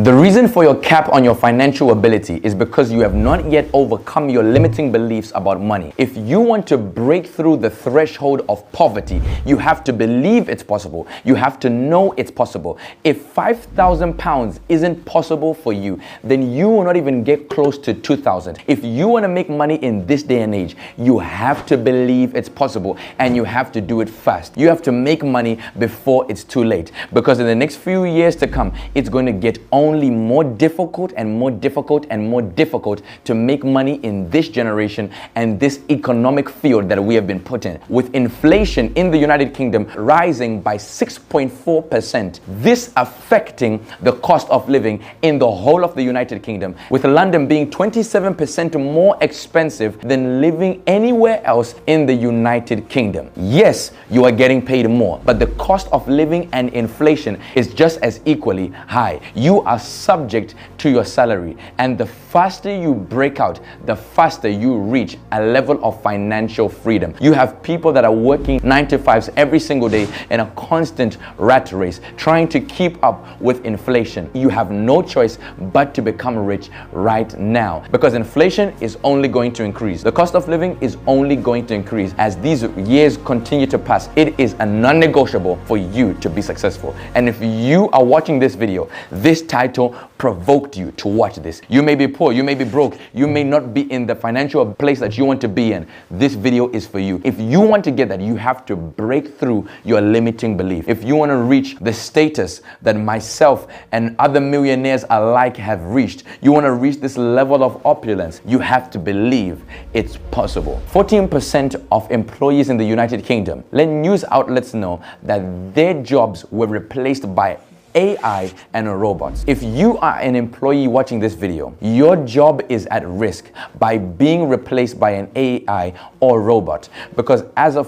The reason for your cap on your financial ability is because you have not yet overcome your limiting beliefs about money. If you want to break through the threshold of poverty, you have to believe it's possible. You have to know it's possible. If 5,000 pounds isn't possible for you, then you will not even get close to 2,000. If you want to make money in this day and age, you have to believe it's possible, and you have to do it fast. You have to make money before it's too late, because in the next few years to come, it's going to get only more difficult and more difficult and more difficult to make money in this generation and this economic field that we have been put in. With inflation in the United Kingdom rising by 6.4%, this affecting the cost of living in the whole of the United Kingdom, with London being 27% more expensive than living anywhere else in the United Kingdom. Yes, you are getting paid more, but the cost of living and inflation is just as equally high. You are subject to your salary, and the faster you break out, the faster you reach a level of financial freedom. You have people that are working 9 to 5s every single day in a constant rat race, trying to keep up with inflation. You have no choice but to become rich right now, because inflation is only going to increase. The cost of living is only going to increase as these years continue to pass. It is a non-negotiable for you to be successful. And if you are watching this video, this title provoked you to watch this. You may be poor, you may be broke, you may not be in the financial place that you want to be in. This video is for you. If you want to get that, you have to break through your limiting belief. If you want to reach the status that myself and other millionaires alike have reached, you want to reach this level of opulence, you have to believe it's possible. 14% of employees in the United Kingdom let news outlets know that their jobs were replaced by AI and robots. If you are an employee watching this video, your job is at risk by being replaced by an AI or robot, because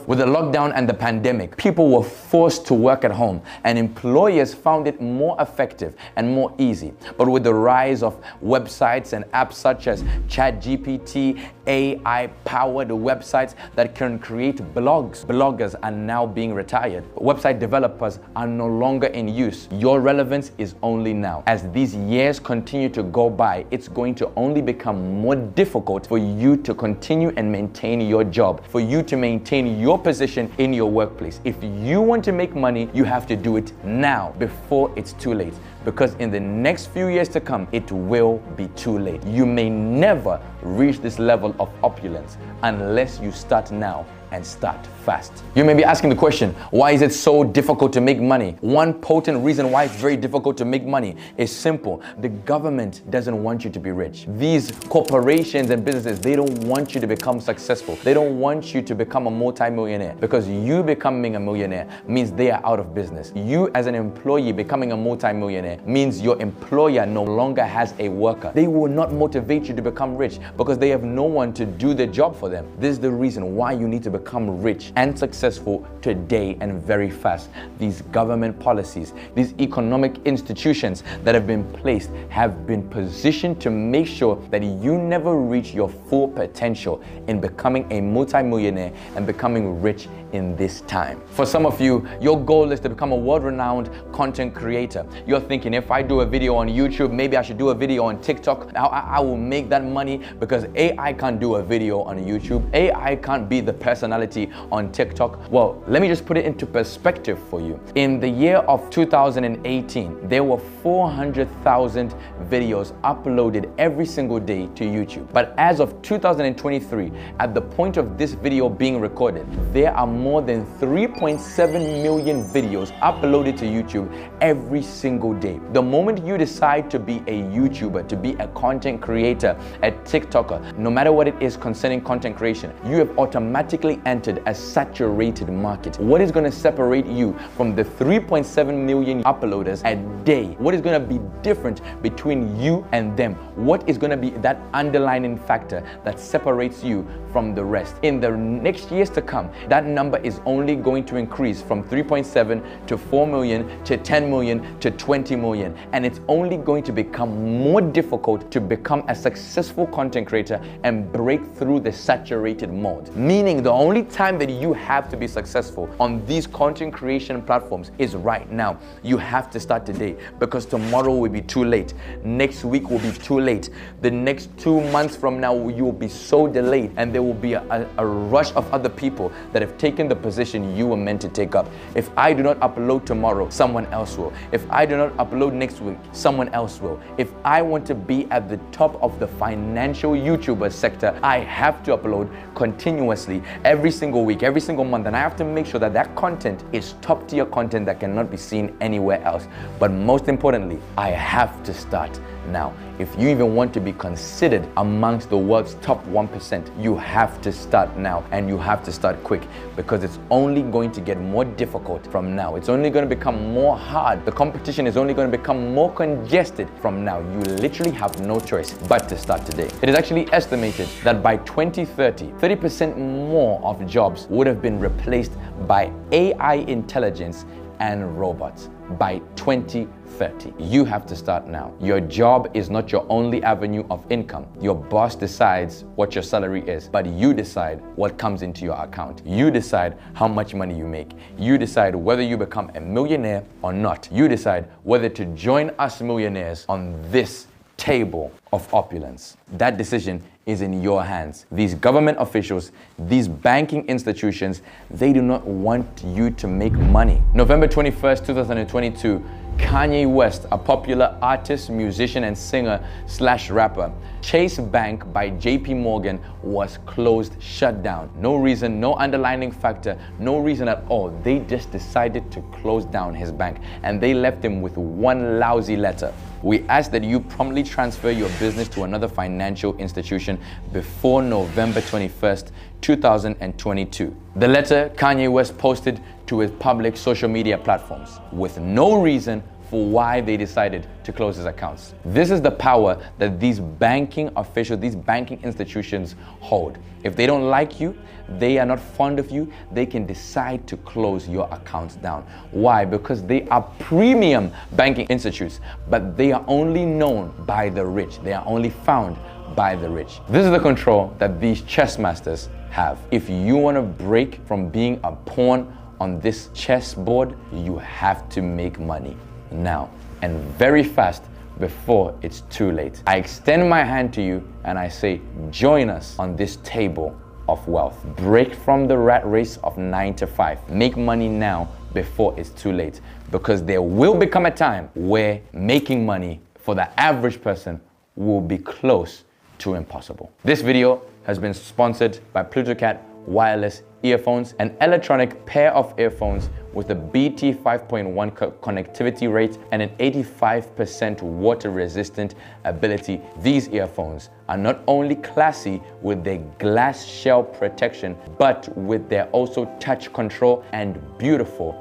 with the lockdown and the pandemic, people were forced to work at home, and employers found it more effective and more easy. But with the rise of websites and apps such as ChatGPT, AI-powered websites that can create bloggers are now being retired. Website developers are no longer in use. Your relevance is only now. As these years continue to go by, it's going to only become more difficult for you to continue and maintain your job, for you to maintain your position in your workplace. If you want to make money, you have to do it now before it's too late, because in the next few years to come, it will be too late. You may never reach this level of opulence unless you start now and start fast. You may be asking the question, why is it so difficult to make money? One potent reason why it's very difficult to make money is simple. The government doesn't want you to be rich. These corporations and businesses, they don't want you to become successful. They don't want you to become a multi-millionaire, because you becoming a millionaire means they are out of business. You as an employee becoming a multi-millionaire means your employer no longer has a worker. They will not motivate you to become rich because they have no one to do the job for them. This is the reason why you need to become rich and successful today and very fast. These government policies, these economic institutions that have been placed have been positioned to make sure that you never reach your full potential in becoming a multi-millionaire and becoming rich in this time. For some of you, your goal is to become a world-renowned content creator. You're thinking, if I do a video on YouTube, maybe I should do a video on TikTok. I will make that money because AI can't do a video on YouTube. AI can't be the personality on TikTok. Well, let me just put it into perspective for you. In the year of 2018, there were 400,000 videos uploaded every single day to YouTube. But as of 2023, at the point of this video being recorded, there are more than 3.7 million videos uploaded to YouTube every single day. The moment you decide to be a YouTuber, to be a content creator, a TikToker, no matter what it is concerning content creation, you have automatically entered a saturated market. What is going to separate you from the 3.7 million uploaders a day? What is going to be different between you and them? What is going to be that underlying factor that separates you from the rest? In the next years to come, that number is only going to increase from 3.7 to 4 million to 10 million to 20 multi-million, and it's only going to become more difficult to become a successful content creator and break through the saturated mode. Meaning the only time that you have to be successful on these content creation platforms is right now. You have to start today, because tomorrow will be too late. Next week will be too late. The next 2 months from now, you will be so delayed, and there will be a rush of other people that have taken the position you were meant to take up. If I do not upload tomorrow, someone else will. If I do not upload next week, someone else will. If I want to be at the top of the financial YouTuber sector, I have to upload continuously every single week, every single month, and I have to make sure that that content is top tier content that cannot be seen anywhere else. But most importantly, I have to start now. If you even want to be considered amongst the world's top 1%, you have to start now, and you have to start quick, because it's only going to get more difficult from now. It's only going to become more hard. The competition is only going to become more congested from now. You literally have no choice but to start today. It is actually estimated that by 2030, 30% more of jobs would have been replaced by AI intelligence and robots by 2030. You have to start now. Your job is not your only avenue of income. Your boss decides what your salary is, but you decide what comes into your account. You decide how much money you make. You decide whether you become a millionaire or not. You decide whether to join us millionaires on this table of opulence. That decision is in your hands. These government officials, these banking institutions, they do not want you to make money. November 21st, 2022, Kanye West, a popular artist, musician, and singer/rapper, Chase Bank by JP Morgan was closed, shut down. No reason, no underlying factor, no reason at all. They just decided to close down his bank, and they left him with one lousy letter. We ask that you promptly transfer your business to another financial institution before November 21st, 2022. The letter Kanye West posted to his public social media platforms with no reason for why they decided to close his accounts. This is the power that these banking officials, these banking institutions hold. If they don't like you, they are not fond of you, they can decide to close your accounts down. Why? Because they are premium banking institutes, but they are only known by the rich. They are only found by the rich. This is the control that these chess masters have. If you want to break from being a pawn on this chessboard, you have to make money now, and very fast, before it's too late. I extend my hand to you and I say, join us on this table of wealth. Break from the rat race of 9 to 5. Make money now before it's too late, because there will become a time where making money for the average person will be close to impossible. This video has been sponsored by PlutoCat wireless earphones, an electronic pair of earphones with a BT 5.1 connectivity rate and an 85% water resistant ability. These earphones are not only classy with their glass shell protection, but with their also touch control and beautiful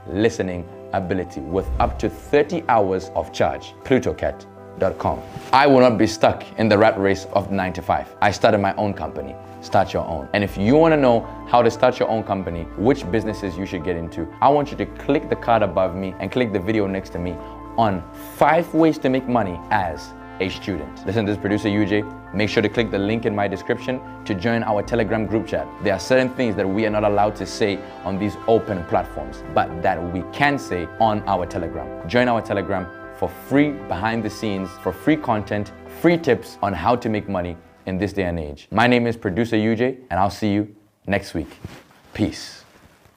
listening ability with up to 30 hours of charge. PlutoCat.com. I will not be stuck in the rat race of 9 to 5. I started my own company. Start your own. And if you want to know how to start your own company, which businesses you should get into, I want you to click the card above me and click the video next to me on 5 ways to make money as a student. Listen to this, producer UJ. Make sure to click the link in my description to join our Telegram group chat. There are certain things that we are not allowed to say on these open platforms, but that we can say on our Telegram. Join our Telegram for free behind the scenes, for free content, free tips on how to make money in this day and age. My name is producer UJ, and I'll see you next week. Peace.